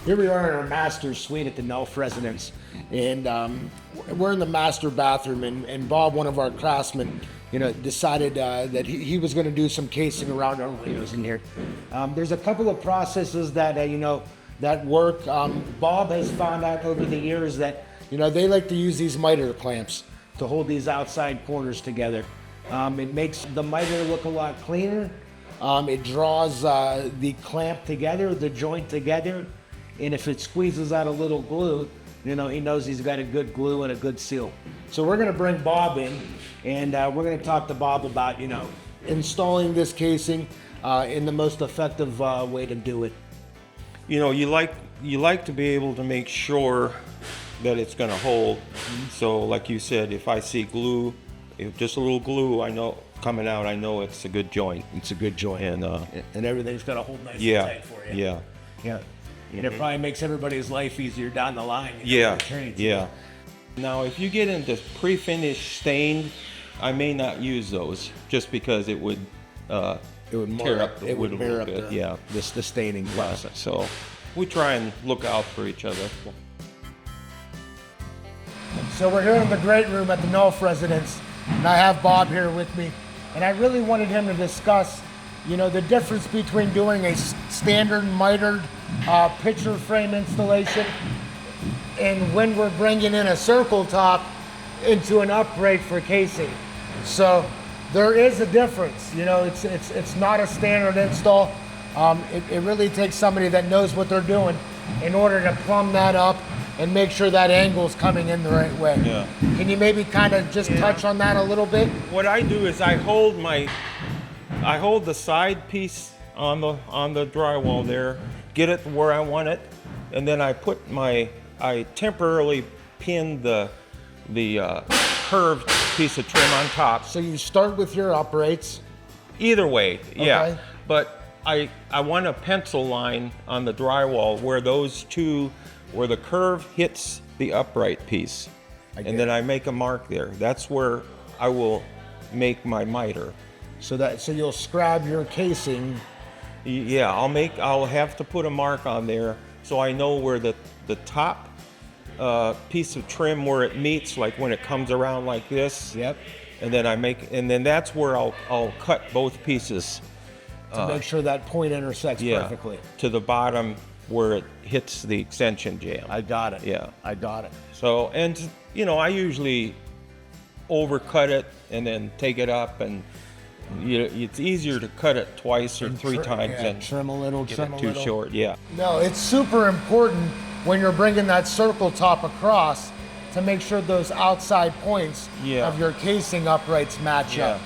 Here we are in our master suite at the Nelf residence, and we're in the master bathroom, and Bob, one of our craftsmen, decided that he was going to do some casing around our windows in here. There's a couple of processes that that work. Bob has found out over the years that they like to use these miter clamps to hold these outside corners together. It makes the miter look a lot cleaner. It draws the clamp together, the joint together, and if it squeezes out a little glue, he knows he's got a good glue and a good seal. So we're going to bring Bob in, and we're going to talk to Bob about installing this casing in the most effective way to do it. You like to be able to make sure that it's going to hold. So like you said, if I see glue, if just a little glue, I know coming out, I know it's a good joint. It's a good joint, and everything's got to hold nice yeah, and tight for you. Yeah. Yeah. And it probably makes everybody's life easier down the line. Yeah. Now, if you get into pre-finished stained, I may not use those just because it would tear up the wood a little bit. The staining process. So we try and look out for each other. So we're here in the great room at the Nelf residence, and I have Bob here with me, and I really wanted him to discuss the difference between doing a standard mitered picture frame installation and when we're bringing in a circle top into an upright for casing. So there is a difference. It's not a standard install. It really takes somebody that knows what they're doing in order to plumb that up and make sure that angle's coming in the right way. Yeah. Can you maybe kind of just touch on that a little bit? What I do is I hold the side piece on the drywall there, get it where I want it, and then I temporarily pin the curved piece of trim on top. So you start with your uprights. Either way, yeah. Okay. But I want a pencil line on the drywall where where the curve hits the upright piece. And then I make a mark there. That's where I will make my miter. So you'll scrab your casing. Yeah, I'll have to put a mark on there so I know where the top piece of trim where it meets, like when it comes around like this. Yep. And then that's where I'll cut both pieces to make sure that point intersects perfectly. To the bottom where it hits the extension jamb. I got it. Yeah. I got it. So, and I usually overcut it and then take it up, and it's easier to cut it twice or three times and trim a little, get it too short. Yeah. No, it's super important when you're bringing that circle top across to make sure those outside points of your casing uprights match up.